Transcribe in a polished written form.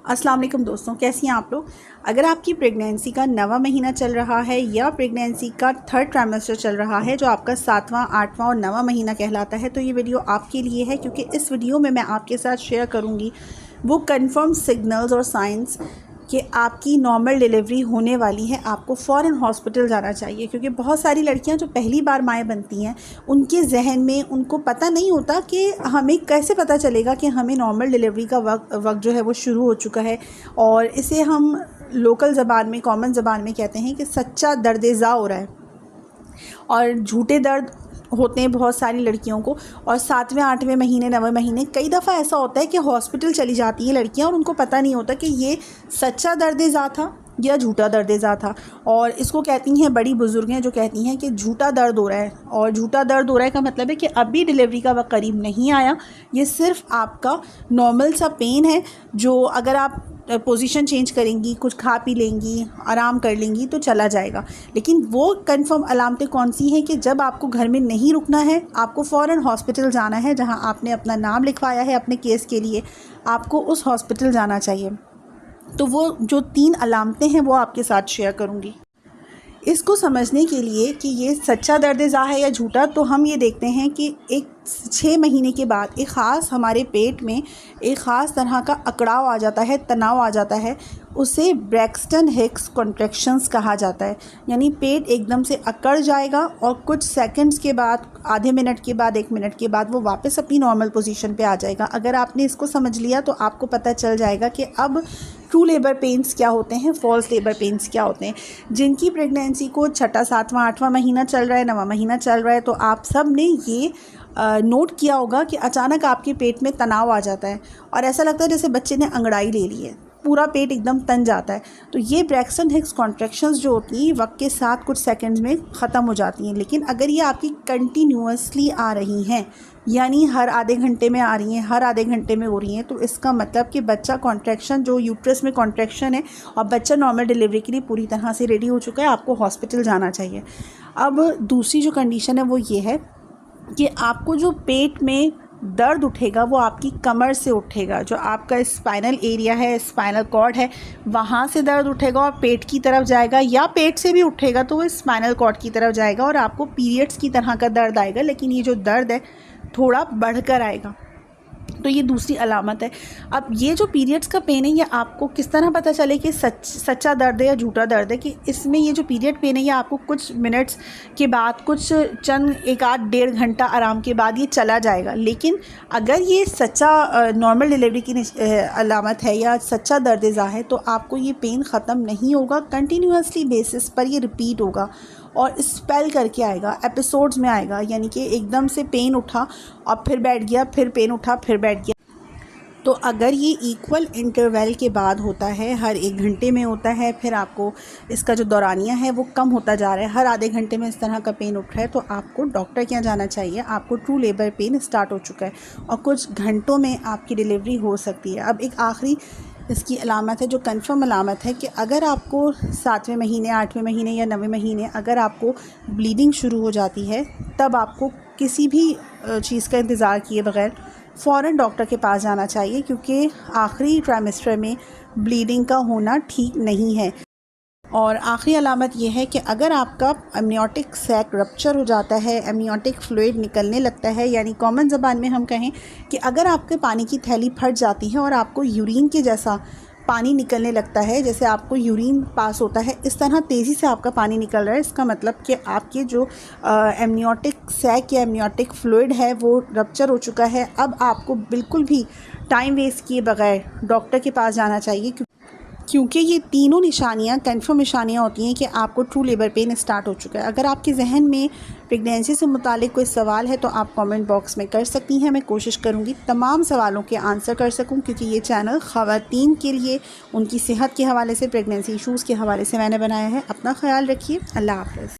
अस्सलाम वालेकुम दोस्तों, कैसी हैं आप लोग। अगर आपकी प्रेगनेंसी का 9वां महीना चल रहा है या प्रेगनेंसी का 3rd ट्राइमेस्टर चल रहा है जो आपका 7वां, 8वां और 9वां महीना कहलाता है, तो ये वीडियो आपके लिए है, क्योंकि इस वीडियो में मैं आपके साथ शेयर करूँगी वो कंफर्म सिग्नल्स और साइंस कि आपकी नॉर्मल डिलीवरी होने वाली है। आपको फ़ौरन हॉस्पिटल जाना चाहिए, क्योंकि बहुत सारी लड़कियां जो पहली बार माएँ बनती हैं उनके जहन में उनको पता नहीं होता कि हमें कैसे पता चलेगा कि हमें नॉर्मल डिलीवरी का वक्त जो है वो शुरू हो चुका है। और इसे हम लोकल ज़बान में, कॉमन ज़बान में कहते हैं कि सच्चा दर्द-ए-ज़ा हो रहा है। और झूठे दर्द होते हैं बहुत सारी लड़कियों को, और 7वें 8वें महीने 9वें महीने कई दफ़ा ऐसा होता है कि हॉस्पिटल चली जाती हैं लड़कियां और उनको पता नहीं होता कि ये सच्चा दर्द-ए-ज़ा था या झूठा दर्द-ए-ज़ा था। और इसको कहती हैं बड़ी बुज़ुर्गें, जो कहती हैं कि झूठा दर्द हो रहा है। और झूठा दर्द हो रहा है का मतलब है कि अभी डिलीवरी का वक्त करीब नहीं आया, ये सिर्फ आपका नॉर्मल सा पेन है, जो अगर आप पोजीशन चेंज करेंगी, कुछ खा पी लेंगी, आराम कर लेंगी तो चला जाएगा। लेकिन वो कंफर्म अलामतें कौन सी हैं कि जब आपको घर में नहीं रुकना है, आपको फ़ौरन हॉस्पिटल जाना है। जहां आपने अपना नाम लिखवाया है अपने केस के लिए, आपको उस हॉस्पिटल जाना चाहिए। तो वो जो 3 अलामतें हैं वो आपके साथ शेयर करूँगी। इसको समझने के लिए कि ये सच्चा दर्द-ए-ज़ा है या झूठा, तो हम ये देखते हैं कि एक 6 महीने के बाद एक ख़ास हमारे पेट में एक ख़ास तरह का अकड़ाव आ जाता है, तनाव आ जाता है। उसे ब्रैक्सटन हिक्स कॉन्ट्रैक्शंस कहा जाता है। यानी पेट एकदम से अकड़ जाएगा और कुछ सेकंड्स के बाद, आधे मिनट के बाद, 1 मिनट के बाद वो वापस अपनी नॉर्मल पोजीशन पे आ जाएगा। अगर आपने इसको समझ लिया तो आपको पता चल जाएगा कि अब ट्रू लेबर पेन्स क्या होते हैं, फॉल्स लेबर पेन्स क्या होते हैं। जिनकी प्रेगनेंसी को 6ठा, 7वां, 8वां महीना चल रहा है, 9वां महीना चल रहा है, तो आप सब ने ये नोट किया होगा कि अचानक आपके पेट में तनाव आ जाता है और ऐसा लगता है जैसे बच्चे ने अंगड़ाई ले ली है, पूरा पेट एकदम तन जाता है। तो ये ब्रैक्सटन हिक्स कॉन्ट्रैक्शंस जो होती हैं वक्त के साथ कुछ सेकंड्स में ख़त्म हो जाती हैं। लेकिन अगर ये आपकी कंटिन्यूअसली आ रही हैं, यानी हर आधे घंटे में आ रही हैं, हर आधे घंटे में हो रही हैं, तो इसका मतलब कि बच्चा कॉन्ट्रैक्शन, जो यूट्रस में कॉन्ट्रैक्शन है और बच्चा नॉर्मल डिलीवरी के लिए पूरी तरह से रेडी हो चुका है, आपको हॉस्पिटल जाना चाहिए। अब दूसरी जो कंडीशन है वो ये है कि आपको जो पेट में दर्द उठेगा वो आपकी कमर से उठेगा। जो आपका स्पाइनल एरिया है, स्पाइनल कॉर्ड है, वहाँ से दर्द उठेगा और पेट की तरफ जाएगा, या पेट से भी उठेगा तो वो स्पाइनल कॉर्ड की तरफ जाएगा और आपको पीरियड्स की तरह का दर्द आएगा। लेकिन ये जो दर्द है थोड़ा बढ़कर आएगा। तो ये दूसरी अलामत है। अब ये जो पीरियड्स का पेन है, ये आपको किस तरह पता चले कि सच्चा दर्द है या झूठा दर्द है, कि इसमें ये जो पीरियड पेन है ये आपको कुछ मिनट्स के बाद, कुछ चंद 1 आध 1.5 घंटा आराम के बाद ये चला जाएगा। लेकिन अगर ये सच्चा नॉर्मल डिलीवरी की अलामत है या सच्चा दर्द-ए-ज़ा है, तो आपको ये पेन ख़त्म नहीं होगा, कंटिन्यूसली बेसिस पर ये रिपीट होगा और स्पेल करके आएगा, एपिसोड्स में आएगा। यानी कि एकदम से पेन उठा और फिर बैठ गया, फिर पेन उठा, फिर बैठ गया। तो अगर ये इक्वल इंटरवल के बाद होता है, हर 1 घंटे में होता है, फिर आपको इसका जो दौरानिया है वो कम होता जा रहा है, हर आधे घंटे में इस तरह का पेन उठ रहा है, तो आपको डॉक्टर के यहाँ जाना चाहिए। आपको ट्रू लेबर पेन स्टार्ट हो चुका है और कुछ घंटों में आपकी डिलीवरी हो सकती है। अब एक आखिरी इसकी अलामत है, जो कंफर्म अलामत है, कि अगर आपको 7वें महीने, 8वें महीने या 9वें महीने अगर आपको ब्लीडिंग शुरू हो जाती है, तब आपको किसी भी चीज़ का इंतज़ार किए बगैर फ़ौरन डॉक्टर के पास जाना चाहिए, क्योंकि आखिरी ट्राइमेस्टर में ब्लीडिंग का होना ठीक नहीं है। और आखिरी अलामत यह है कि अगर आपका एमनियोटिक सैक रप्चर हो जाता है, एमनियोटिक फ्लूइड निकलने लगता है, यानी कॉमन ज़बान में हम कहें कि अगर आपके पानी की थैली फट जाती है और आपको यूरिन के जैसा पानी निकलने लगता है, जैसे आपको यूरिन पास होता है, इस तरह तेज़ी से आपका पानी निकल रहा है, इसका मतलब कि आपके जो एमनियोटिक सैक या एमनियोटिक फ्लूइड है वो रप्चर हो चुका है। अब आपको बिल्कुल भी टाइम वेस्ट किए बगैर डॉक्टर के पास जाना चाहिए, क्योंकि ये तीनों निशानियां कंफर्म निशानियां होती हैं कि आपको ट्रू लेबर पेन स्टार्ट हो चुका है। अगर आपके जहन में प्रेगनेंसी से मुतालिक कोई सवाल है तो आप कमेंट बॉक्स में कर सकती हैं। मैं कोशिश करूंगी तमाम सवालों के आंसर कर सकूं, क्योंकि ये चैनल ख़वातीन के लिए उनकी सेहत के हवाले से, प्रेगनेंसी इशूज़ के हवाले से मैंने बनाया है। अपना ख्याल रखिए। अल्लाह हाफ़िज़।